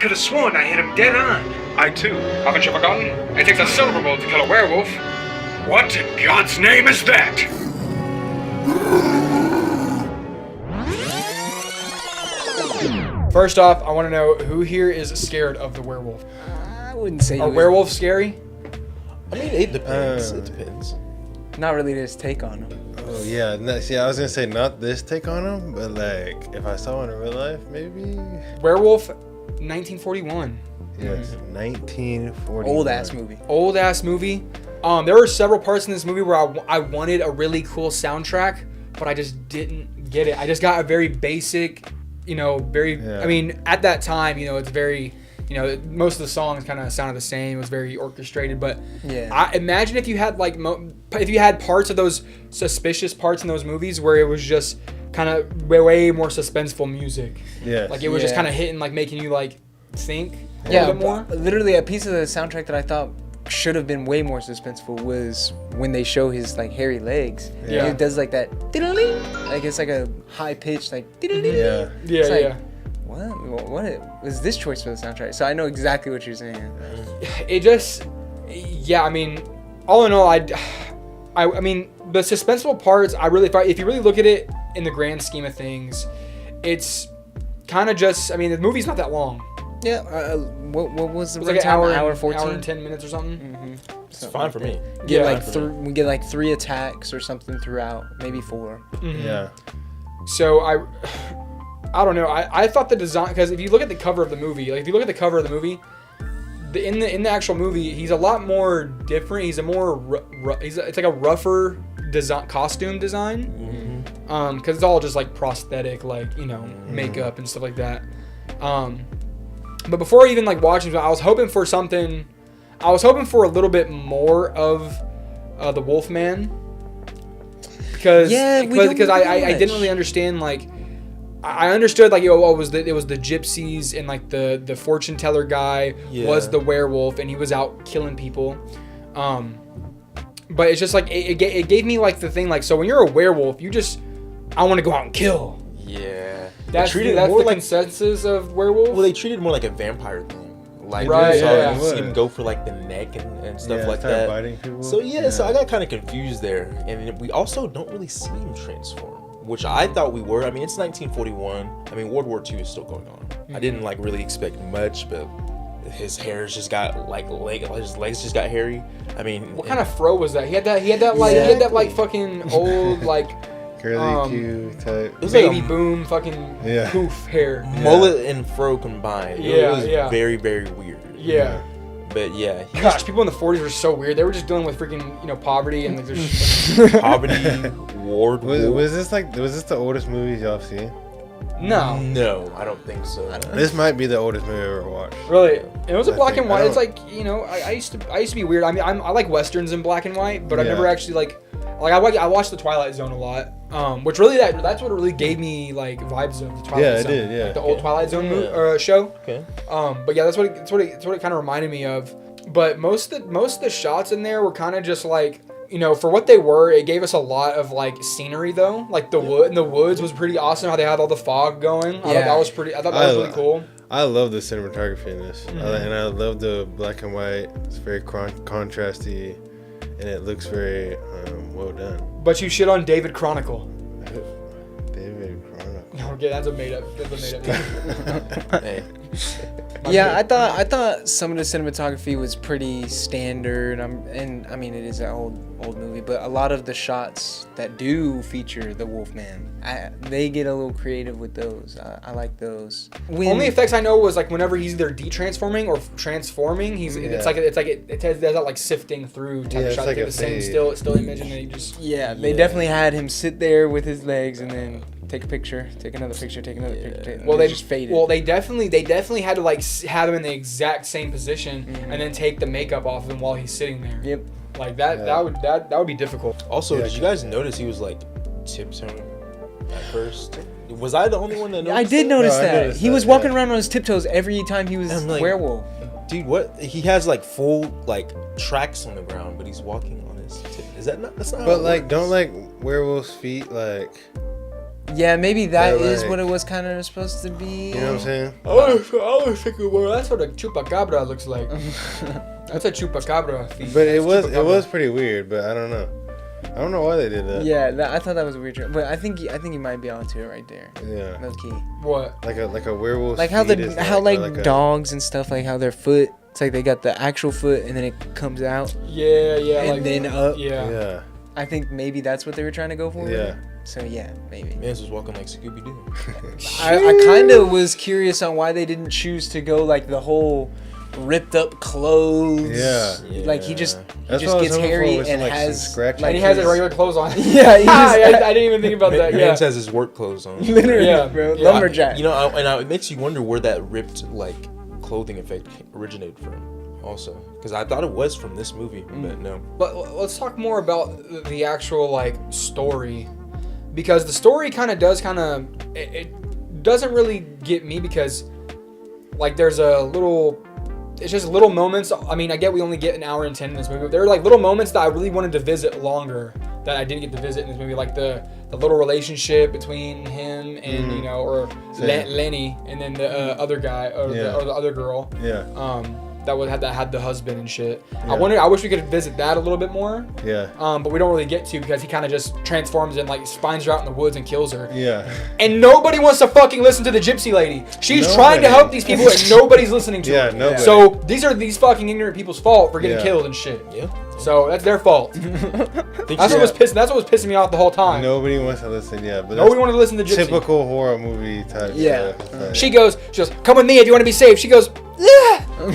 could have sworn I hit him dead on. I too. Haven't you forgotten? It takes a silver bullet to kill a werewolf. What in God's name is that? First off, I want to know who here is scared of the werewolf. I wouldn't say. Are werewolves scary? I mean, it depends. It depends. Not really this take on them. Oh yeah, see, I was gonna say not this take on him, but like if I saw one in real life, maybe. Werewolf, 1941. Yes, 1940. Old ass movie. Old ass movie. There were several parts in this movie where I wanted a really cool soundtrack, but I just didn't get it. I just got a very basic, Yeah. I mean, at that time, it's very, most of the songs kind of sounded the same. It was very orchestrated, but Yeah. I imagine if you had if you had parts of those suspicious parts in those movies where it was just kind of way more suspenseful music. Yeah. Like it was just Yeah. kind of hitting, like making you like think a Yeah, little bit more. literally a piece of the soundtrack that I thought should have been way more suspenseful was when they show his like hairy legs. Yeah. It does like that, like it's like a high pitched like. Yeah. It's like, Yeah. What was this choice for the soundtrack? So I know exactly what you're saying. It just, I mean, all in all, I mean, the suspenseful parts, if you really look at it in the grand scheme of things, it's kind of just, I mean, the movie's not that long. Yeah. What was the It's like an runtime? hour, 14? hour and 10 minutes or something. Mm-hmm. It's fine for me. We get like 3 attacks or something throughout, maybe 4. Mhm. Yeah. So I don't know. I thought the design, because if you look at the cover of the movie, in the actual movie, he's a lot more different. He's a more it's like a rougher costume design. Because it's all just like prosthetic, like makeup and stuff like that. But before even like watching, I was hoping for something. I was hoping for a little bit more of the Wolfman. Because I didn't really understand like. I understood like it was the gypsies and like the fortune teller guy was the werewolf and he was out killing people, but it's just like it gave me like the thing like, so when you're a werewolf I want to go out and kill. Yeah. That's the consensus of werewolf. Well, they treated it more like a vampire thing. Like Right, you yeah. see him go for like the neck and stuff Yeah, like start that. biting people. So so I got kind of confused there, and we also don't really see him transform, which I thought we were. I mean, it's 1941. I mean, World War II is still going on. I didn't like really expect much, but his hair's just got like his legs just got hairy. I mean, What kind of fro was that? He had that like fucking old like Curly Q type. It was baby like a boom fucking poof hair. mullet and fro combined. It was very, very weird. Yeah. But yeah, Gosh, people in the 40s were so weird. They were just dealing with freaking, poverty and like there's poverty, war. Was this the oldest movie y'all seen? no. No, I don't think so. This might be the oldest movie I've ever watched. Really, it was a I black think- and white. I It's like I used to be weird. I mean, I like westerns in black and white, but I Yeah. never actually like I watched the Twilight Zone a lot. Which really that's what it really gave me like vibes of the Twilight Yeah, it Zone. did, yeah. Like the old Twilight Zone Yeah. show. Okay. But yeah, that's what it kind of reminded me of. But most of the shots in there were kind of just like, for what they were, it gave us a lot of like scenery though. Like the woods was pretty awesome. How they had all the fog going. I thought that was really cool. I love the cinematography in this, and I love the black and white. It's very contrasty, and it looks very well done. But you shit on David Chronicle. David Chronicle. Okay, that's a made up. Hey. Yeah, I thought some of the cinematography was pretty standard. And I mean it is an old movie, but a lot of the shots that do feature the Wolfman, they get a little creative with those. I like those. Only effects I know was like whenever he's either de-transforming or transforming, it's like it has that like sifting through type of it's shot. like Like a the same fade. still image, and then he just they definitely had him sit there with his legs and then take a picture, take another picture, well they just faded. Well, they definitely had to like have him in the exact same position and then take the makeup off of him while he's sitting there. Yep. Like that would be difficult. Also, did you guys notice he was like tiptoeing at first? Was I the only one that noticed? I did that? notice No, I that. noticed He that, was walking around on his tiptoes every time he was I'm like, werewolf. Dude, what? He has like full like tracks on the ground, but he's walking on his tip. Is that not? That's not. how But it like, works. don't like werewolves' feet like Yeah, maybe that But, is like- what it was kind of supposed to be. You know what I'm saying? I was thinking, well, that's what a chupacabra looks like. That's a chupacabra feet. But it That's was chupacabra. pretty weird. But I don't know. I don't know why they did that. Yeah, I thought that was a weird trick, but I think you might be onto it right there. Yeah. Low key. What? Like a werewolf. Like how a dogs and stuff, like how their foot, it's like they got the actual foot and then it comes out Yeah, and like then up. yeah. Yeah. I think maybe that's what they were trying to go for. Yeah. So yeah, maybe. Mans was walking like Scooby Doo. I kind of was curious on why they didn't choose to go like the whole ripped up clothes. Yeah. Like he just That's what I was gets hoping for, hairy with some, and like, some has scratches. And he has his his- regular clothes on. Yeah, he Ah, just- I didn't even think about that. Yeah. Mans has his work clothes on. literally, Yeah. bro, Yeah. lumberjack. It makes you wonder where that ripped like clothing effect originated from. Also, because I thought it was from this movie, but no. But let's talk more about the actual like story, because the story it doesn't really get me, because like there's it's just little moments. I mean, I get we only get an hour and 10 in this movie, but there are like little moments that I really wanted to visit longer that I didn't get to visit in this movie, like the little relationship between him and or Same. Lenny, and then the other guy or the other girl. Yeah. That had the husband and shit. Yeah. I wish we could visit that a little bit more. Yeah. But we don't really get to, because he kind of just transforms and like finds her out in the woods and kills her. Yeah. And nobody wants to fucking listen to the gypsy lady. She's Nobody. trying to help these people and nobody's listening to Yeah, her. nobody. So these are these fucking ignorant people's fault for getting Yeah. killed and shit. Yeah. So that's their fault. That's what was pissing me off the whole time. Nobody wants to listen. Yeah. But Nobody wanted to listen to gypsy. typical horror movie type. Yeah. stuff. It's like- She goes, come with me if you want to be safe. She goes, yeah. And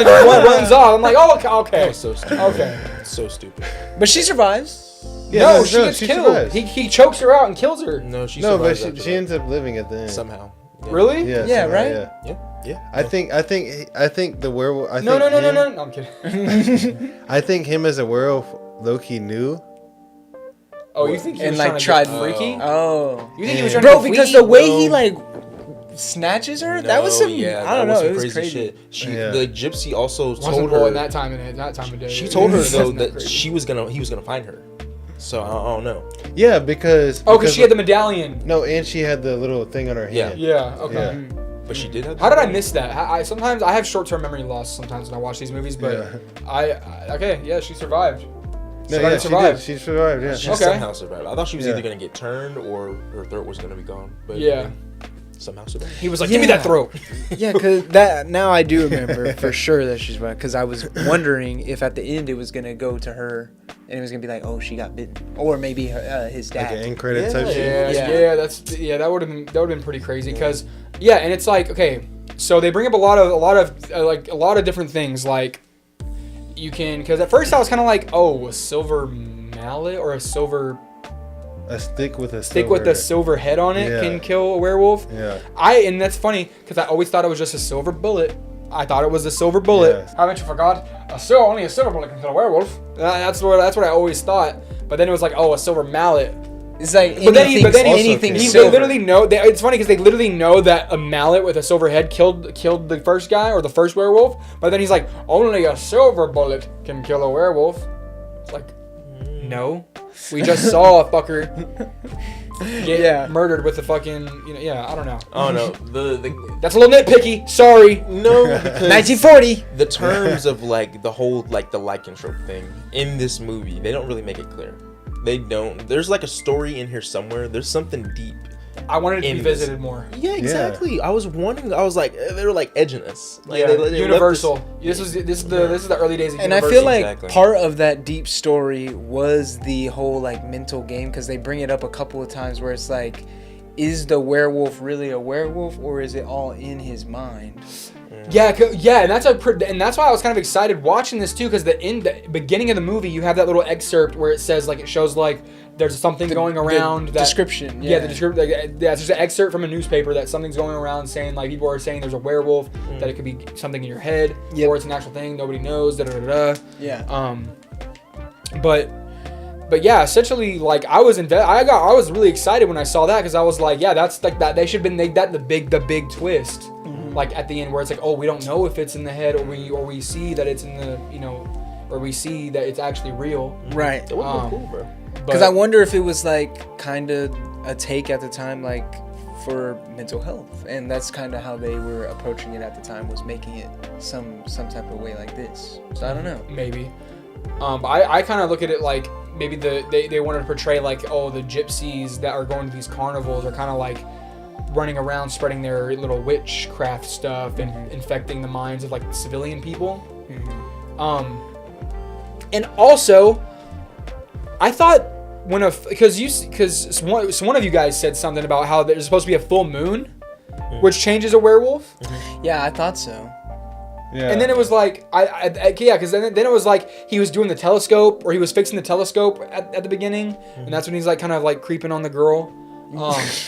then one runs off. I'm like, oh, That okay. was so stupid. Okay. So stupid. But she survives. Yeah, No, she gets killed. survives. He chokes her out and kills her. No, she No, but survives she, after she that. ends up living at the end. Somehow. Yeah. Really? Yeah. Yeah, somehow, right? Yeah. Yeah. I think the werewolf. I No, think no, him- I'm kidding. I think him as a werewolf, Loki knew. Oh, you think he And, was like, trying to tried- get freaky? Oh. You think he was Yeah. trying Bro, to get because freaky? the way he No. like snatches her, that was No, some. Yeah, I don't that know. was some It was crazy crazy. shit. She, Yeah. the gypsy also Wasn't told well her in that time of day. She told her though Wasn't that crazy. he was gonna find her. So I don't know. Yeah, because. Oh, because she had the medallion. No, and she had the little thing on her Yeah. hand. Yeah. Okay. Yeah. But she did have. How did I miss that? Sometimes I have short-term memory loss sometimes when I watch these movies, but Yeah. she survived. No, Somebody yeah, she survived. did. She survived. Yeah. She Okay. somehow survived. I thought she was Yeah. either gonna get turned or her throat was gonna be gone. But Yeah. somehow survived. He was like, "Give me that Yeah. throat." Yeah, because that now I do remember for sure that she's right. Because I was wondering if at the end it was gonna go to her and it was gonna be like, oh, she got bitten, or maybe his Like an dad. end credit Yeah, type shit. Yeah, that would have been pretty crazy, because and it's like, okay, so they bring up a lot of different things, like you can, because at first I was kind of like, oh, a silver mallet or a silver A stick with a stick with a silver head on it Yeah. can kill a werewolf. Yeah. And that's funny because I always thought it was just a silver bullet. I thought it was a silver bullet. Yes. Haven't you forgot? Only a silver bullet can kill a werewolf. That's what I always thought. But then it was like, oh, a silver mallet. It's like But then he- anything Also, They silver. literally know. It's funny because they literally know that a mallet with a silver head killed the first guy or the first werewolf. But then he's like, only a silver bullet can kill a werewolf. It's like, no, we just saw a fucker get murdered with a fucking. I don't know. Oh no, the That's a little nitpicky. Sorry. no because 1940. the terms of like the whole like the lycanthrope thing in this movie, they don't really make it clear. They don't. There's like a story in here somewhere. There's something deep. I wanted it to In be this. visited more. Yeah, exactly. I was wondering. I was like, they were like edging us. Like, Yeah, they left Universal. This is the early days of And I Universal. feel like Exactly. part of that deep story was the whole like mental game, because they bring it up a couple of times where it's like, is the werewolf really a werewolf or is it all in his mind? and that's why I was kind of excited watching this too, because the beginning of the movie you have that little excerpt where it says, like, it shows like there's something going around. The that description. Yeah, the description. It's just an excerpt from a newspaper that something's going around saying, like, people are saying there's a werewolf, that it could be something in your head, Yep. or it's an actual thing, nobody knows. Da da da da. Yeah. But yeah, essentially, like, I was really excited when I saw that, because I was like, yeah, that's like that. They should have made that the big twist, like at the end, where it's like, oh, we don't know if it's in the head, or we see that it's in the, or we see that it's actually real. Right. It would have been cool, bro. Because I wonder if it was like kind of a take at the time, like for mental health, and that's kind of how they were approaching it at the time, was making it some type of way like this. So I don't know. Maybe. I kind of look at it like maybe they wanted to portray like, oh, the gypsies that are going to these carnivals are kind of like running around spreading their little witchcraft stuff and infecting the minds of like civilian people. And also, I thought because one of you guys said something about how there's supposed to be a full moon, which changes a werewolf. Yeah, I thought so. Yeah. And then it was like, because then it was like he was doing the telescope, or he was fixing the telescope at the beginning, and that's when he's like kind of like creeping on the girl.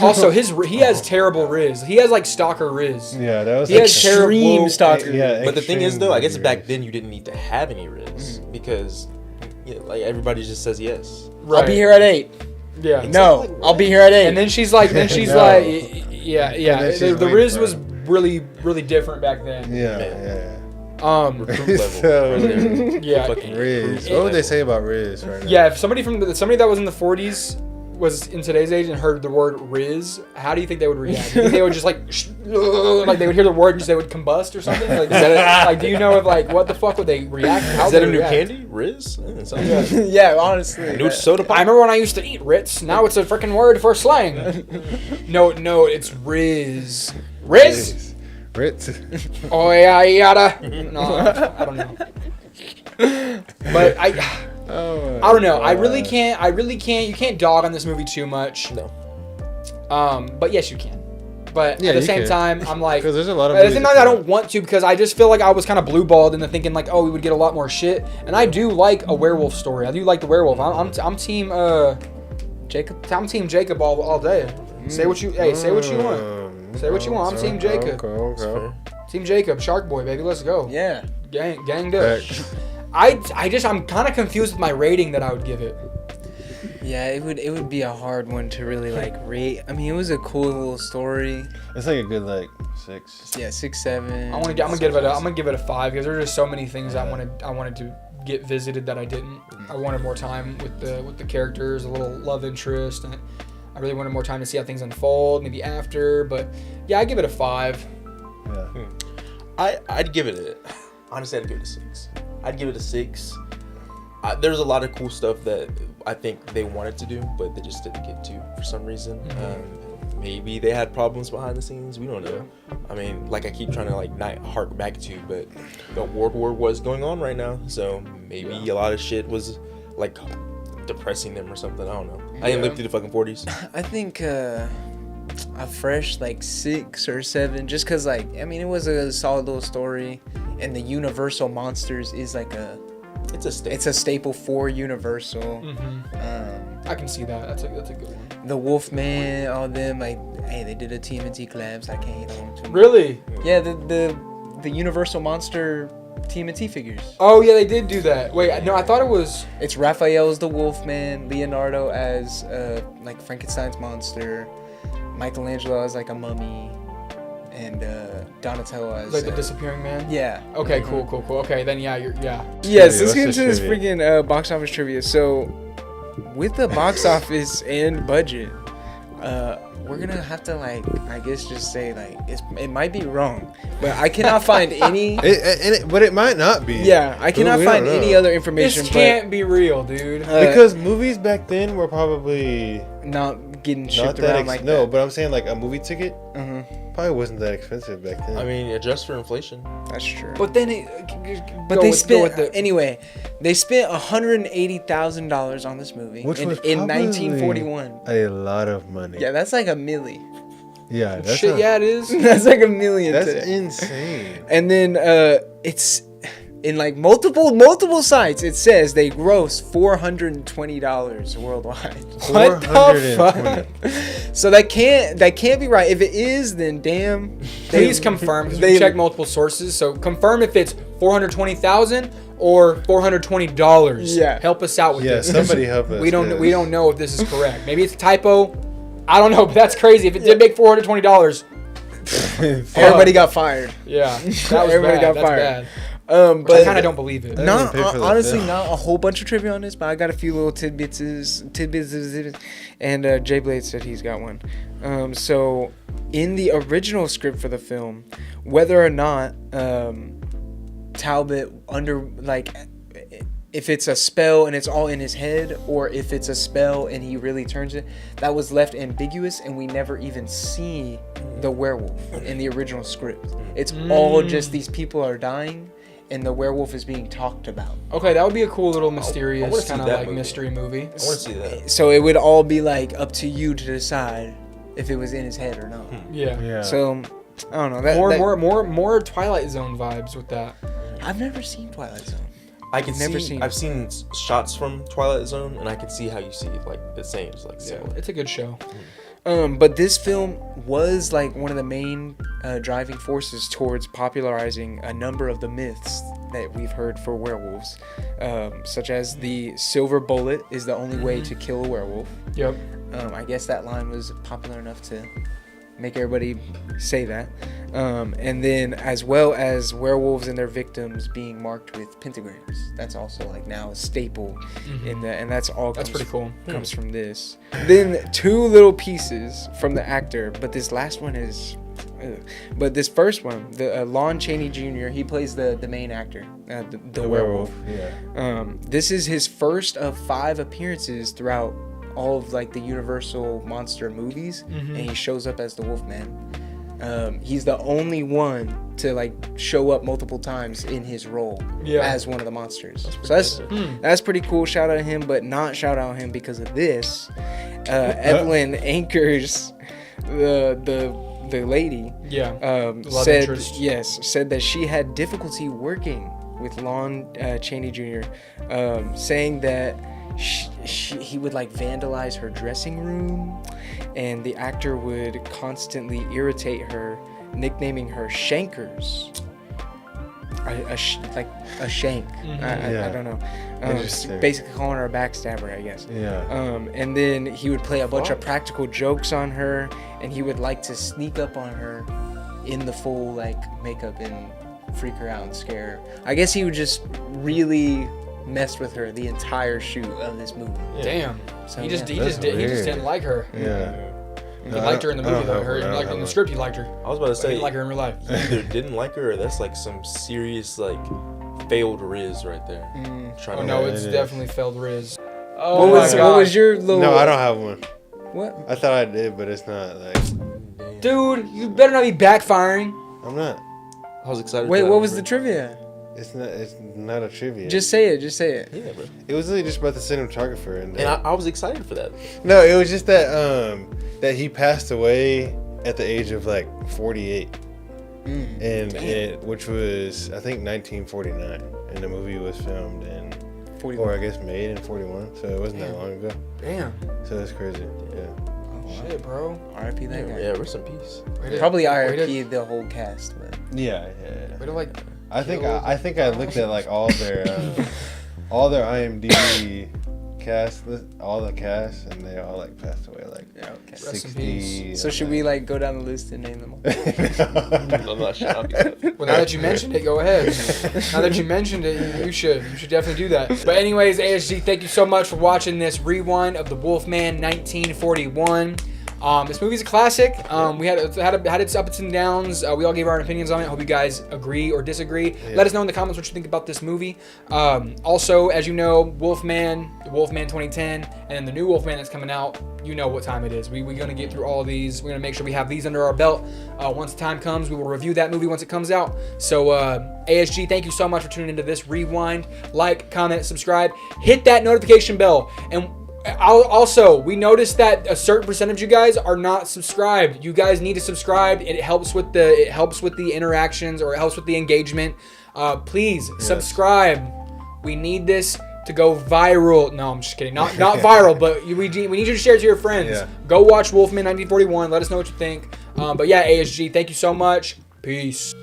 Also, he has terrible riz. He has like stalker riz. Yeah, that was He has extreme terrible stalker. Yeah, But the thing is, extreme though, I guess weird. back then you didn't need to have any riz because, like everybody just says yes. I'll be here at 8. Yeah. No, I'll be here at 8. And then she's like, No. yeah. then she's The waiting riz for was him. really different back then. Yeah. Recruit level. So, right there. Yeah. Fucking Riz. recruit What would they level. say about Riz right now? Yeah, if somebody that was in the 40s was in today's age and heard the word riz, how do you think they would react? Do you think they would just like they would hear the word and just they would combust or something? Like, like, do you know if like what the fuck would they react? How Is would that a they new react? candy? Riz? Sounds Yeah, honestly. New soda I pop? remember when I used to eat Ritz. Now it's a freaking word for slang. No, it's Riz. Riz? Ritz. Oh yeah, yada. No, I don't know. But I don't know. I really can't. You can't dog on this movie too much. No. But yes, you can. But Yeah, at the you same can. time, I'm like, Because there's a lot of at the movies same that time, I come don't want to because I just feel like I was kind of blue-balled into thinking like, oh, we would get a lot more shit. And I do like a werewolf story. I do like the werewolf. I'm team Jacob. I'm team Jacob all day. Say what you want. Say what you want. I'm team Jacob. Okay. Team Jacob, Shark Boy, baby. Let's go. Yeah. Ganged up. Facts. I'm kind of confused with my rating that I would give it. Yeah, it would be a hard one to really like rate. I mean, it was a cool little story. It's like a good like 6. Yeah, 6, 7. I'm gonna give it a 5 because there's just so many things I wanted to get visited that I didn't. I wanted more time with the characters, a little love interest, and I really wanted more time to see how things unfold, maybe after. But yeah, I give it a 5. Yeah. I'd give it honestly, I'd give it a 6. I'd give it a 6. There's a lot of cool stuff that I think they wanted to do, but they just didn't get to for some reason. Maybe they had problems behind the scenes. We don't know. I mean, like I keep trying to like not hark back to, but the World War was going on right now, so maybe a lot of shit was like depressing them or something. I don't know. I didn't live through the fucking 40s. I think a fresh like 6 or 7, just cause like I mean it was a solid little story, and the Universal monsters is like It's a staple. it's a staple for Universal. I can see that. That's a good one. The Wolfman, all them like, hey, they did a TMNT collab, so I can't hate on them too much. Really? Yeah, the Universal monster TMNT figures. Oh yeah, they did do that. Wait, no, I thought it was. It's Raphael as the Wolfman, Leonardo as like Frankenstein's monster, Michelangelo as like a mummy, and Donatello as Like the disappearing man? yeah. Okay, cool. Okay, then yeah. Yes, let's What's get this into this trivia? freaking box office trivia. So, with the box office and budget, we're gonna have to like, I guess, just say like it might be wrong, but I cannot find any. But it might not be. Yeah, I cannot We find don't any know. other information. This can't be real, dude. But, Because movies back then were probably not getting not shipped that around like no, that. but I'm saying like a movie ticket Mhm. probably wasn't that expensive back then. I mean, adjust for inflation. That's true. But then But they spent anyway. They spent $180,000 on this movie Which was in probably 1941. a lot of money. Yeah, that's like a milli. Yeah, that's Shit, not- yeah, it is. That's like a million. That's today. insane. And then it's in like multiple sites. It says they gross $420 worldwide. What the fuck? So that can't be right. If it is, then damn. Please confirm because they we checked multiple sources. So confirm if it's $420,000 or $420. Yeah. Help us out with Yeah, this. somebody help us. We don't 'cause- know if this is correct. Maybe it's a typo. I don't know, but that's crazy. If it did make $420, Everybody got fired. yeah, that was Everybody bad. got That's fired. bad. But But I kind of don't believe it. I not didn't pay for the honestly, film. not a whole bunch of trivia on this, but I got a few little tidbits. And Jay Blade said he's got one. So in the original script for the film, whether or not Talbot if it's a spell and it's all in his head, or if it's a spell and he really turns it, that was left ambiguous, and we never even see the werewolf in the original script. It's all just these people are dying, and the werewolf is being talked about. Okay, that would be a cool little I mysterious wanna see kind of that like movie. mystery movie. I want to see that. So it would all be like up to you to decide if it was in his head or not. Yeah. Yeah. So I don't know. More Twilight Zone vibes with that. I've never seen Twilight Zone. I've seen shots from Twilight Zone, and I can see how you see like the same. It's like Yeah, similar. it's a good show. But this film was like one of the main driving forces towards popularizing a number of the myths that we've heard for werewolves, such as the silver bullet is the only way to kill a werewolf. Yep. I guess that line was popular enough to make everybody say that. And then as well as werewolves and their victims being marked with pentagrams. That's also like now a staple in that, and that's Pretty cool. comes from this. Then two little pieces from the actor, but this last one is but this first one, the Lon Chaney Jr., he plays the main actor, the werewolf. Yeah. This is his first of 5 appearances throughout all of like the Universal monster movies, and he shows up as the Wolfman. He's the only one to like show up multiple times in his role as one of the monsters. That's pretty cool. Shout out to him, but not shout out him because of this. Evelyn Anchors, the lady, love said interest. said that she had difficulty working with Lon Chaney Jr., saying that he would like vandalize her dressing room, and the actor would constantly irritate her, nicknaming her Shankers. Like a shank. I don't know. Interesting. Basically calling her a backstabber, I guess. Yeah. And then he would play a bunch of practical jokes on her, and he would like to sneak up on her in the full like makeup and freak her out and scare her. I guess he would just really mess with her the entire shoot of this movie. Damn. So, He just That's didn't like her. Yeah. He liked her in the movie though. He liked her in the script. He liked her. I was about to He say, didn't like her in real life. you either didn't like her, or that's like some serious like failed Riz right there. Trying Oh to no, it it's is. definitely failed Riz. Oh What was your little? No, I don't have one. What? I thought I did, but it's not like Dude, you better not be backfiring. I'm not. I was excited. Wait, for that what was one, the bro. trivia? It's not a trivia. Just say it. Just say it. Yeah, bro. it was really just about the cinematographer and, And I was excited for that. no, it was just that that he passed away at the age of like 48, and which was I think 1949, and the movie was filmed in 41. or I guess made in 41, so it wasn't that long ago. Damn. So that's crazy. Yeah. Shit, bro. R.I.P. that guy. Yeah, rest in peace. Probably Way R.I.P. the whole cast, but Yeah. to like. I think I looked at like all their IMDb cast list, all the cast, and they all like passed away like okay. Rest in 60. peace. So should we like go down the list and name them all? I'm not sure. I'll be that. Well, now that you mentioned it, go ahead. Now that you mentioned it, you should definitely do that. But anyways, ASG, thank you so much for watching this rewind of the Wolfman 1941. This movie's a classic. We had its ups and downs. We all gave our opinions on it. Hope you guys agree or disagree. Yeah. Let us know in the comments what you think about this movie. Also, as you know, Wolfman 2010, and then the new Wolfman that's coming out. You know what time it is. We're gonna get through all of these. We're gonna make sure we have these under our belt. Once the time comes, we will review that movie once it comes out. So ASG, thank you so much for tuning into this rewind. Like, comment, subscribe, hit that notification bell, and we noticed that a certain percentage of you guys are not subscribed. You guys need to subscribe. It helps with the interactions, or it helps with the engagement. Please subscribe. We need this to go viral. No, I'm just kidding. Not viral, but we need you to share it to your friends. Yeah. Go watch Wolfman 1941. Let us know what you think. But yeah, ASG, thank you so much. Peace.